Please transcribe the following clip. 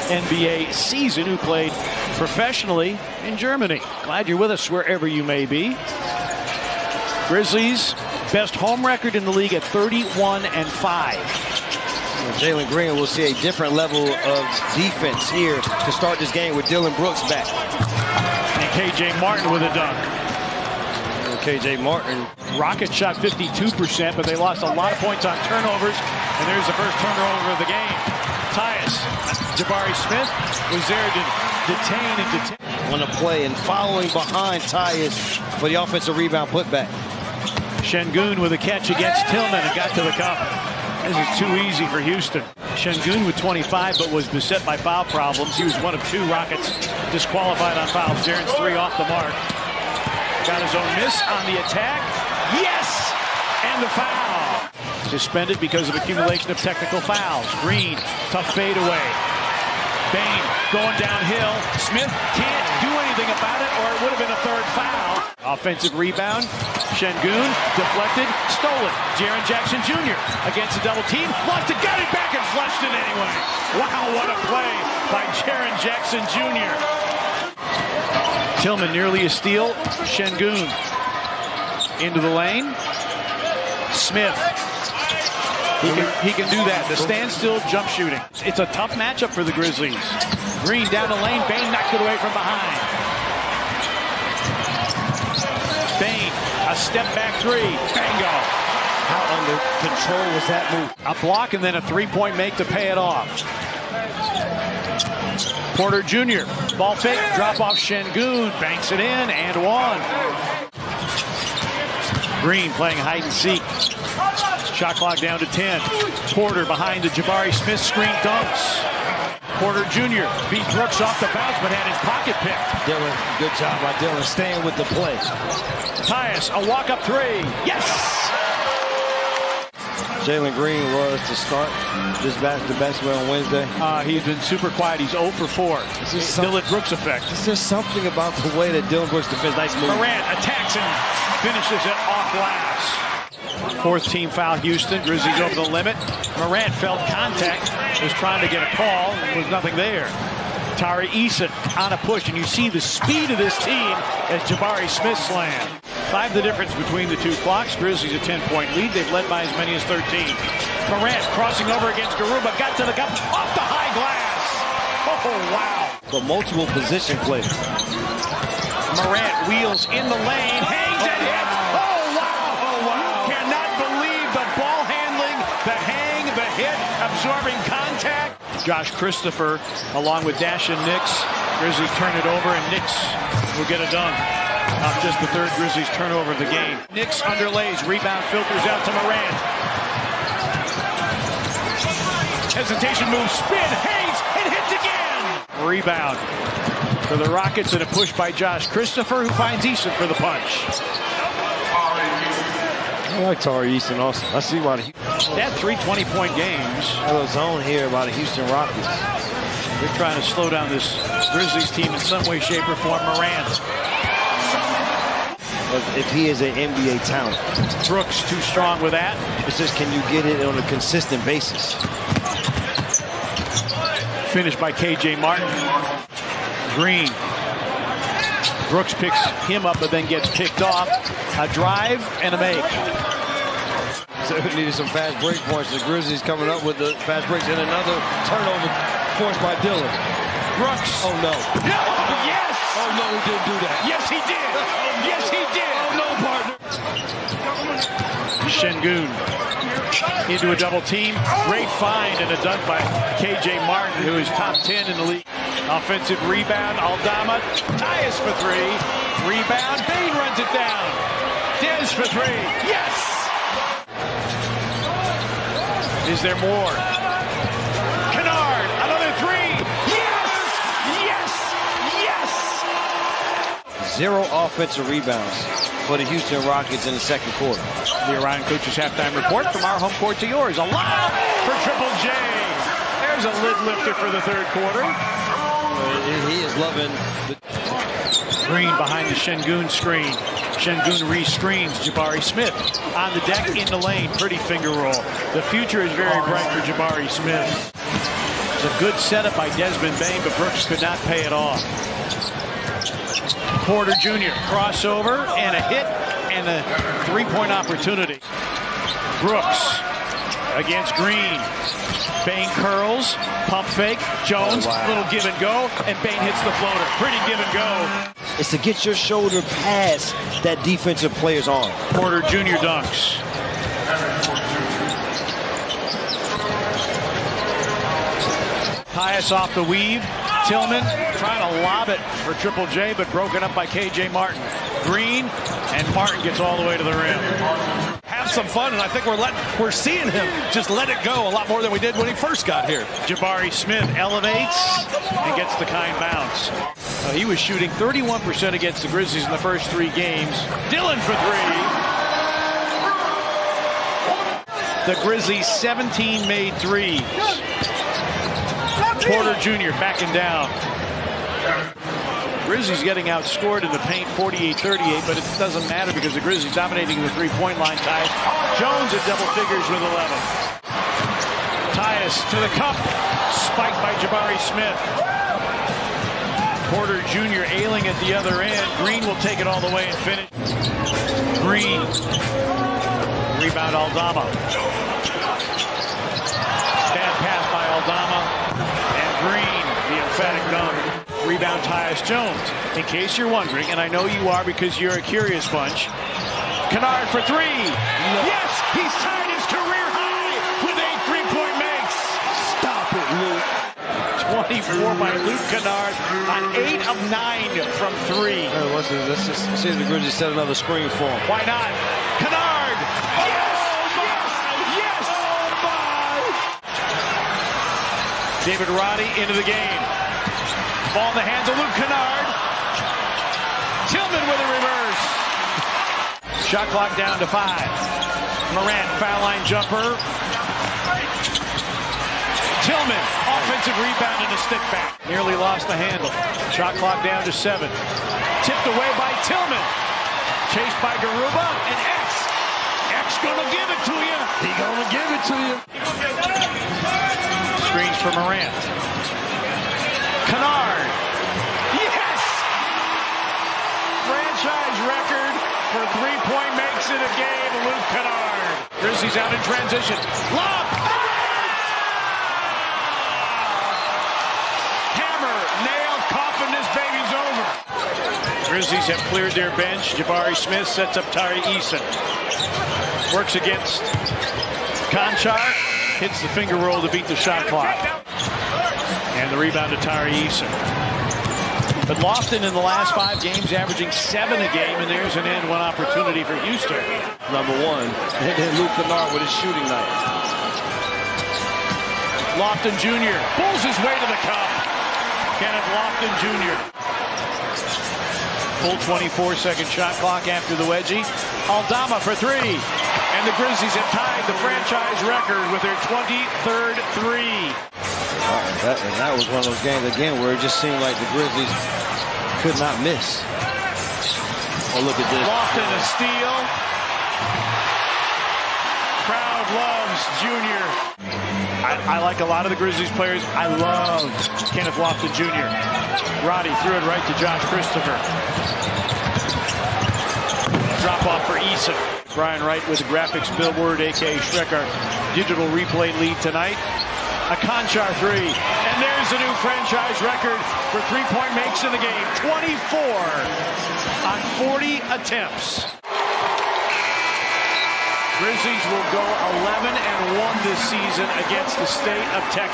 NBA season, who played professionally in Germany. Glad you're with us wherever you may be. Grizzlies, best home record in the league at 31-5. Jalen Green will see a different level of defense here to start this game with Dillon Brooks back. And KJ Martin with a dunk. KJ Martin. Rockets shot 52%, but they lost a lot of points on turnovers. And there's the first turnover of the game. Tyus, Jabari Smith was there to detain and detain. On the play and following behind Tyus for the offensive rebound putback. Şengün with a catch against Tillman and got to the cup. This is too easy for Houston. Şengün with 25, but was beset by foul problems. He was one of 2 Rockets disqualified on fouls. Jaren's 3 off the mark. Got his own miss on the attack. Yes! And the foul. Suspended because of accumulation of technical fouls. Green, tough fade away. Bane going downhill. Smith can't do anything about it, or it would have been a 3rd foul. Offensive rebound. Şengün deflected, stolen. Jaren Jackson Jr. against a double team. Lost it, got it back, and flushed it anyway. Wow, what a play by Jaren Jackson Jr. Tillman nearly a steal. Şengün into the lane. Smith. He can do that. The standstill jump shooting. It's a tough matchup for the Grizzlies. Green down the lane. Bane knocked it away from behind. Bane, a step back 3. Bingo. How under control was that move? A block and then a 3-point make to pay it off. Porter Jr. Ball fake. Drop off Şengün. Banks it in and 1. Green playing hide and seek. Shot clock down to 10. Porter behind the Jabari Smith screen dunks. Porter Jr. beat Brooks off the bounce, but had his pocket picked. Dillon, good job by Dillon staying with the play. Tyus, a walk-up 3. Yes! Jalen Green was to start this basketball on Wednesday. He's been super quiet. He's 0 for 4. Dillon Brooks effect. Is there something about the way that Dillon Brooks defends? Nice move. Morant attacks and finishes it off glass. 4th team foul Houston. Grizzlies over the limit. Morant felt contact, was trying to get a call, and there was nothing there. Tari Eason on a push, and you see the speed of this team as Jabari Smith slammed. 5 the difference between the 2 clocks. Grizzlies a 10-point lead. They've led by as many as 13. Morant crossing over against Garuba, got to the cup, off the high glass. Oh, wow. For multiple position plays. Morant wheels in the lane, hangs and hits. Absorbing contact. Josh Christopher along with Dash and Nix. Grizzlies turn it over and Nix will get a dunk. Off just the 3rd Grizzlies turnover of the game. Nix underlays, rebound filters out to Morant. Hesitation move, spin, hangs, and hits again. Rebound for the Rockets and a push by Josh Christopher, who finds Eason for the punch. I like Tari Eason also. I see why they had 3 20-point games. A zone here by the Houston Rockets. They're trying to slow down this Grizzlies team in some way, shape, or form. Morant. If he is an NBA talent. Brooks too strong with that. It's just, can you get it on a consistent basis? Finished by KJ Martin. Green. Brooks picks him up, but then gets picked off. A drive and a make. So we needed some fast break points. The Grizzlies coming up with the fast breaks and another turnover forced by Dillon. Brooks. Oh, no. No! Yes! Oh, no, he didn't do that. Yes, he did. Yes, he did. Oh, no, partner. Şengün into a double team. Great find and a dunk by KJ Martin, who is top 10 in the league. Offensive rebound. Aldama. Tyus for 3. Rebound. Bane runs it down. Dez for 3. Yes! Is there more? Kennard, another 3. Yes! Yes! Yes! 0 offensive rebounds for the Houston Rockets in the 2nd quarter. The Orion Coach's halftime report from our home court to yours. A lob for Triple J. There's a lid lifter for the 3rd quarter. He is loving the Green behind the Şengün screen. Şengün re-screens Jabari Smith on the deck in the lane. Pretty finger roll. The future is very bright for Jabari Smith. was a good setup by Desmond Bain, but Brooks could not pay it off. Porter Jr. crossover and a hit and a three-point opportunity. Brooks against Green. Bain curls, pump fake, Jones, little give and go, and Bain hits the floater. Pretty give and go. It's to get your shoulder past that defensive player's arm. Porter Jr. dunks. Tyus off the weave. Tillman trying to lob it for Triple J, but broken up by KJ Martin. Green, and Martin gets all the way to the rim. Have some fun, and I think we're seeing him just let it go a lot more than we did when he first got here. Jabari Smith elevates and gets the kind bounce. He was shooting 31% against the Grizzlies in the first 3 games. Dillon for 3. The Grizzlies 17 made threes. Porter Jr. backing down. Grizzlies getting outscored in the paint 48-38, but it doesn't matter because the Grizzlies dominating the three-point line. Tyus Jones at double figures with 11. Tyus to the cup, spiked by Jabari Smith. Porter Jr. ailing at the other end. Green will take it all the way and finish. Green. Rebound Aldama. Bad pass by Aldama. And Green, the emphatic dunk. Rebound Tyus Jones. In case you're wondering, and I know you are because you're a curious bunch, Kennard for 3. Yes, he's tied his career high with 8 3-point makes. Stop it, Luke. 24 by Luke Kennard on 8 of 9 from 3. Let's just see if the Grizzlies set another screen for him. Why not? Kennard! Yes! Yes! Yes! David Roddy into the game. Ball in the hands of Luke Kennard. Tillman with a reverse. Shot clock down to 5. Morant, foul line jumper. Tillman, offensive rebound and a stick back. Nearly lost the handle. Shot clock down to 7. Tipped away by Tillman. Chased by Garuba and X. X gonna give it to you. He gonna give it to you. Screens for Morant. Kennard. Yes! Franchise record for 3-point makes in a game, Luke Kennard. Grizzlies out in transition. Lob! Hammer, nail, coffin, this baby's over. Grizzlies have cleared their bench. Jabari Smith sets up Tari Eason. Works against Conchar. Hits the finger roll to beat the shot clock. And the rebound to Tari Eason. But Lofton in the last 5 games averaging 7 a game, and there's an end one opportunity for Houston. Number 1. And then Luke Kennard with his shooting night. Lofton Jr. pulls his way to the cup. Kenneth Lofton Jr. Full 24-second shot clock after the wedgie. Aldama for 3. And the Grizzlies have tied the franchise record with their 23rd 3. That was one of those games, again, where it just seemed like the Grizzlies could not miss. Oh, look at this. Lofton a steal. Crowd loves Junior. I like a lot of the Grizzlies players. I love Kenneth Lofton Jr. Roddy threw it right to Josh Christopher. Drop off for Eason. Brian Wright with the graphics billboard, a.k.a. Shrek, our digital replay lead tonight. A Conchar 3. And there's the new franchise record for 3-point makes in the game. 24 on 40 attempts. Grizzlies will go 11-1 this season against the state of Texas.